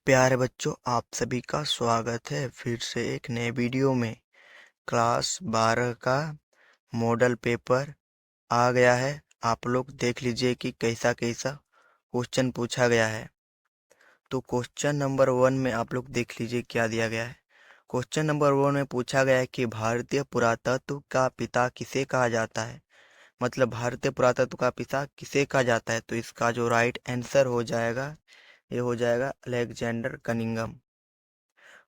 प्यारे बच्चों, आप सभी का स्वागत है फिर से एक नए वीडियो में। क्लास 12 का मॉडल पेपर आ गया है। आप लोग देख लीजिए कि कैसा कैसा क्वेश्चन पूछा गया है। तो क्वेश्चन नंबर 1 में आप लोग देख लीजिए क्या दिया गया है। क्वेश्चन नंबर 1 में पूछा गया है कि भारतीय पुरातत्व का पिता किसे कहा जाता है। मतलब भारतीय पुरातत्व का पिता किसे कहा जाता है। तो इसका जो राइट आंसर हो जाएगा, ये हो जाएगा अलेक्जेंडर कनिंघम।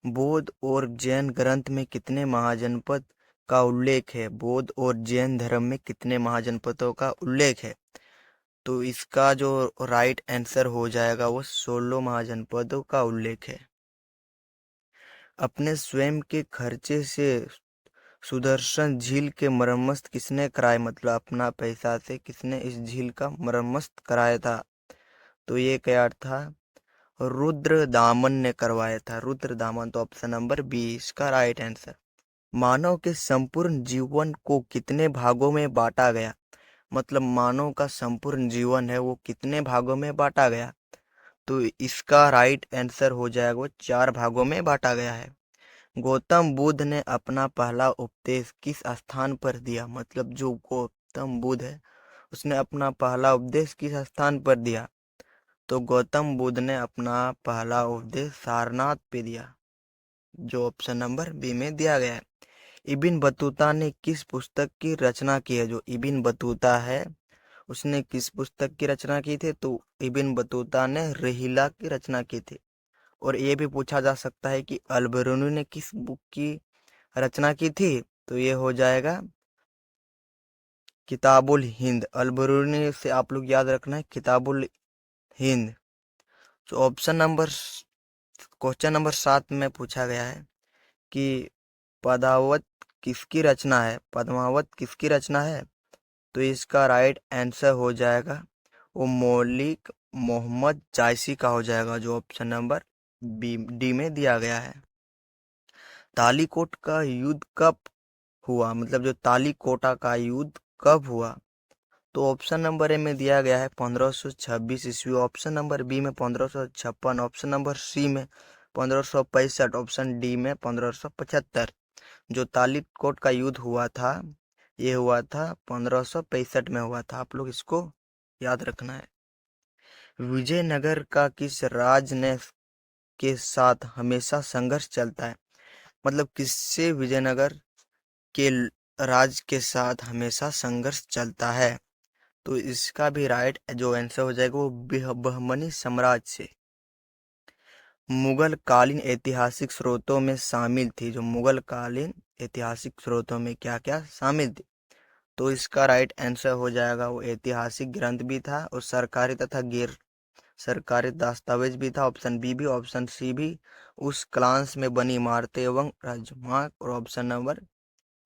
बौद्ध और जैन ग्रंथ में कितने महाजनपद का उल्लेख है। बौद्ध और जैन धर्म में कितने महाजनपदों का उल्लेख है। तो इसका जो राइट आंसर हो जाएगा वो 16 महाजनपदों का उल्लेख है। अपने स्वयं के खर्चे से सुदर्शन झील के मरम्मत किसने कराए। मतलब अपना पैसा से किसने इस झील का मरम्मत कराया था। तो ये क्या था, रुद्र दामन ने करवाया था। रुद्र दामन। तो ऑप्शन नंबर बी इसका राइट आंसर। मानव के संपूर्ण जीवन को कितने भागों में बांटा गया। मतलब मानव का संपूर्ण जीवन है वो कितने भागों में बांटा गया। तो इसका राइट आंसर हो जाएगा वो 4 भागों में बांटा गया है। गौतम बुद्ध ने अपना पहला उपदेश किस स्थान पर दिया। मतलब जो गौतम बुद्ध है उसने अपना पहला उपदेश किस स्थान पर दिया। तो गौतम बुद्ध ने अपना पहला उपदेश सारनाथ पे दिया, जो ऑप्शन नंबर बी में दिया गया है। इबिन बतूता ने किस पुस्तक की रचना की है। जो इबिन बतूता है उसने किस पुस्तक की रचना की थी। तो इबिन बतूता ने रहीला की रचना की थी। और ये भी पूछा जा सकता है कि अल-बरूनी ने किस बुक की रचना की थी। तो ये हो जाएगा किताबुल हिंद। अल-बरूनी से आप लोग याद रखना है किताबुल हिंद। तो ऑप्शन नंबर क्वेश्चन नंबर 7 में पूछा गया है कि पदावत किसकी रचना है। पद्मावत किसकी रचना है। तो इसका राइट आंसर हो जाएगा वो मौलिक मोहम्मद जायसी का हो जाएगा, जो ऑप्शन नंबर बी डी में दिया गया है। तालीकोट का युद्ध कब हुआ। मतलब जो तालीकोटा का युद्ध कब हुआ। तो ऑप्शन नंबर ए में दिया गया है 1526 ईस्वी। ऑप्शन नंबर बी में 1556। ऑप्शन नंबर सी में 1565। ऑप्शन डी में 1575। जो तालीकोट का युद्ध हुआ था ये हुआ था 1565 में हुआ था। आप लोग इसको याद रखना है। विजयनगर का किस राज ने के साथ हमेशा संघर्ष चलता है। मतलब किससे विजयनगर के राज के साथ हमेशा संघर्ष चलता है। तो इसका भी राइट जो आंसर हो जाएगा वो बहमनी साम्राज्य से। मुगल कालीन ऐतिहासिक स्रोतों में शामिल थी। जो मुगल कालीन ऐतिहासिक स्रोतों में क्या क्या शामिल थी। तो इसका राइट आंसर हो जाएगा वो ऐतिहासिक ग्रंथ भी था और सरकारी तथा गैर सरकारी दस्तावेज भी था। ऑप्शन बी भी, ऑप्शन सी भी, उस क्लांस में बनी इमारतें एवं राजमार्ग। और ऑप्शन नंबर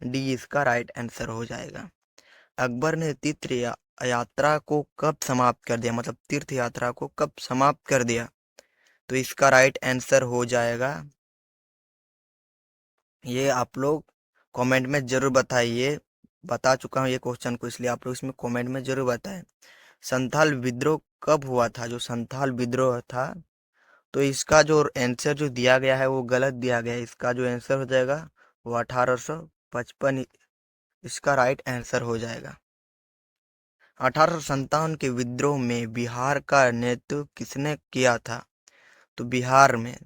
डी इसका राइट आंसर हो जाएगा। अकबर ने यात्रा को कब समाप्त कर दिया। मतलब तीर्थ यात्रा को कब समाप्त कर दिया। तो इसका राइट आंसर हो जाएगा, ये आप लोग कमेंट में जरूर बताइए। बता चुका हूँ ये क्वेश्चन को, इसलिए आप लोग इसमें कमेंट में जरूर बताएं। संथाल विद्रोह कब हुआ था। जो संथाल विद्रोह था तो इसका जो आंसर जो दिया गया है वो गलत दिया गया है। इसका जो आंसर हो जाएगा वो 1855 इसका राइट आंसर हो जाएगा। 1857 के विद्रोह में बिहार का नेतृत्व किसने किया था। तो बिहार में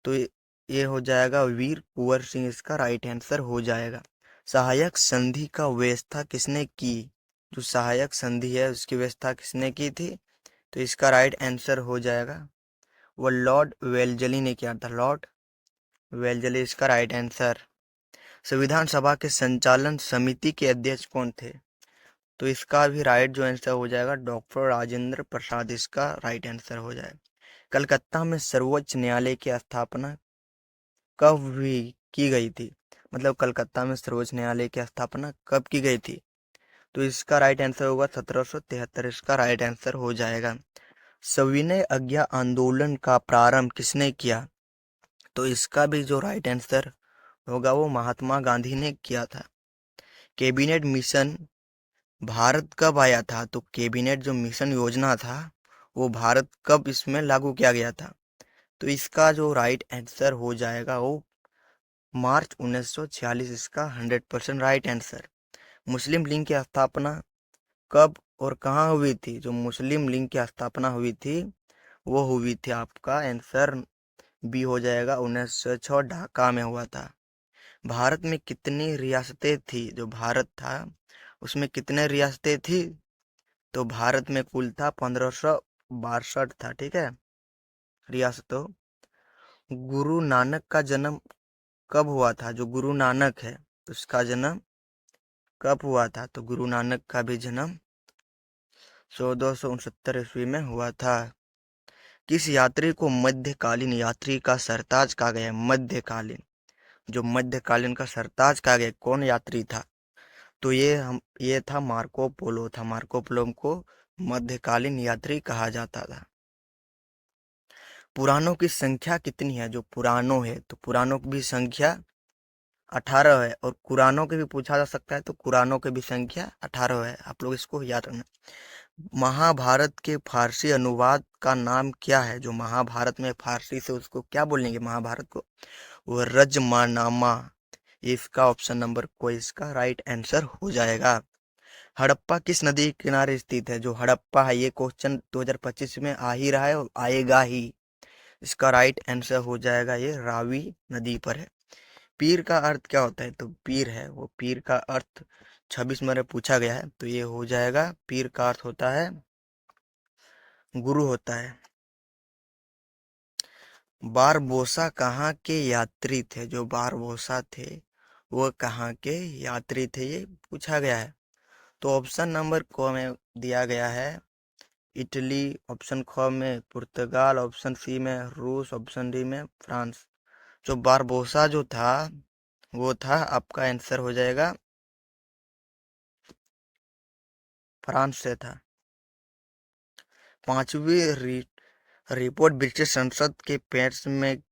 तो ये हो जाएगा वीर कुंवर सिंह इसका राइट आंसर हो जाएगा। सहायक संधि का व्यवस्था किसने की। जो सहायक संधि है उसकी व्यवस्था किसने की थी। तो इसका राइट आंसर हो जाएगा वो लॉर्ड वेलजली ने किया था। लॉर्ड वेलजली इसका राइट आंसर। संविधान सभा के संचालन समिति के अध्यक्ष कौन थे। तो इसका भी राइट जो आंसर हो जाएगा डॉक्टर राजेंद्र प्रसाद इसका राइट आंसर हो जाएगा। कलकत्ता में सर्वोच्च न्यायालय की स्थापना कब हुई की गई थी। मतलब कलकत्ता में सर्वोच्च न्यायालय की स्थापना कब की गई थी। तो इसका राइट आंसर होगा 1773 इसका राइट आंसर हो जाएगा। सविनय अवज्ञा आंदोलन का प्रारंभ किसने किया। तो इसका भी जो राइट आंसर होगा वो महात्मा गांधी ने किया था। कैबिनेट मिशन भारत कब आया था। तो कैबिनेट जो मिशन योजना था वो भारत कब इसमें लागू किया गया था। तो इसका जो राइट आंसर हो जाएगा वो मार्च 1946, इसका 100% राइट आंसर। मुस्लिम लीग की स्थापना कब और कहाँ हुई थी? जो मुस्लिम लीग की स्थापना हुई थी वो हुई थी, आपका आंसर बी हो जाएगा, 1906 ढाका में हुआ था। भारत में कितनी रियासतें थी? जो भारत था उसमें कितने रियासतें थी? तो भारत में कुल था 1562 था, ठीक है, रियासतों। गुरु नानक का जन्म कब हुआ था? जो गुरु नानक है उसका जन्म कब हुआ था? तो गुरु नानक का भी जन्म 1469 ईस्वी में हुआ था। किस यात्री को मध्यकालीन यात्री का सरताज कहा गया? मध्यकालीन, जो मध्यकालीन का सरताज कहा गया, कौन यात्री था? तो ये था मार्को पोलो था। मार्को पोलो को मध्यकालीन यात्री कहा जाता था। पुराणों की संख्या कितनी है? जो पुराणों है तो पुराणों की भी संख्या 18 है, और कुरानों की भी पूछा जा सकता है तो कुरानों की भी संख्या 18 है। आप लोग इसको याद रखना। महाभारत के फारसी अनुवाद का नाम क्या है? जो महाभारत में फारसी से उसको क्या बोलेंगे महाभारत को? वो रजमानामा। इसका ऑप्शन नंबर को इसका राइट आंसर हो जाएगा। हड़प्पा किस नदी के किनारे स्थित है? जो हड़प्पा है, ये क्वेश्चन 2025 में आ ही रहा है और आएगा ही। इसका राइट आंसर हो जाएगा ये रावी नदी पर है। पीर का अर्थ क्या होता है? तो पीर है वो, पीर का अर्थ 26 में पूछा गया है, तो ये हो जाएगा, पीर का अर्थ होता है गुरु होता है। बारबोसा कहाँ के यात्री थे? जो बारबोसा थे वो कहाँ के यात्री थे, ये पूछा गया है। तो ऑप्शन नंबर को में दिया गया है इटली, ऑप्शन ख में पुर्तगाल, ऑप्शन सी में रूस, ऑप्शन डी में फ्रांस। जो बारबोसा जो था वो था, आपका आंसर हो जाएगा फ्रांस से था। पांचवी रिपोर्ट ब्रिटिश संसद के पेश में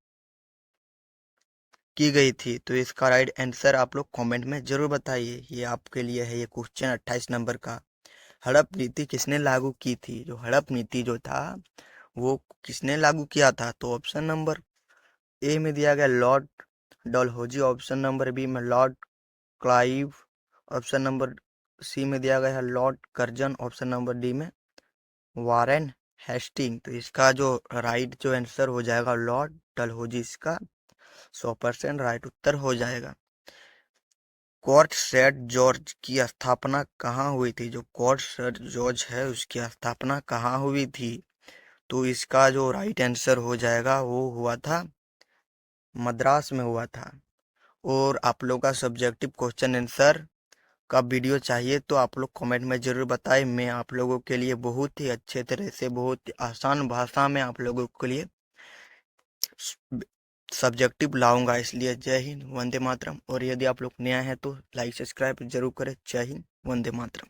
की गई थी, तो इसका राइट आंसर आप लोग कमेंट में जरूर बताइए। ये आपके लिए है ये क्वेश्चन 28 नंबर का। हड़प नीति किसने लागू की थी? जो हड़प नीति जो था वो किसने लागू किया था? तो ऑप्शन नंबर ए में दिया गया lord Dalhousie, option number B में lord Clive, option number C में दिया गया है lord Curzon, option number D में वारेन हेस्टिंग। तो इसका जो राइट जो आंसर हो जाएगा लॉर्ड डलहौजी, इसका 100% राइट उत्तर हो जाएगा। कोर्ट सेंट जॉर्ज की स्थापना कहाँ हुई थी? जो कोर्ट सेंट जॉर्ज है उसकी स्थापना कहाँ हुई थी? तो इसका जो राइट आंसर हो जाएगा वो हुआ था मद्रास में हुआ था। और आप लोग का सब्जेक्टिव क्वेश्चन आंसर का वीडियो चाहिए तो आप लोग कमेंट में जरूर बताएं। मैं आप लोगों के लिए बहुत ही अच्छे तरह से, बहुत ही आसान भाषा में आप लोगों के लिए सब्जेक्टिव लाऊंगा। इसलिए जय हिंद, वंदे मातरम। और यदि आप लोग नया हैं तो लाइक सब्सक्राइब जरूर करें। जय हिंद, वंदे मातरम।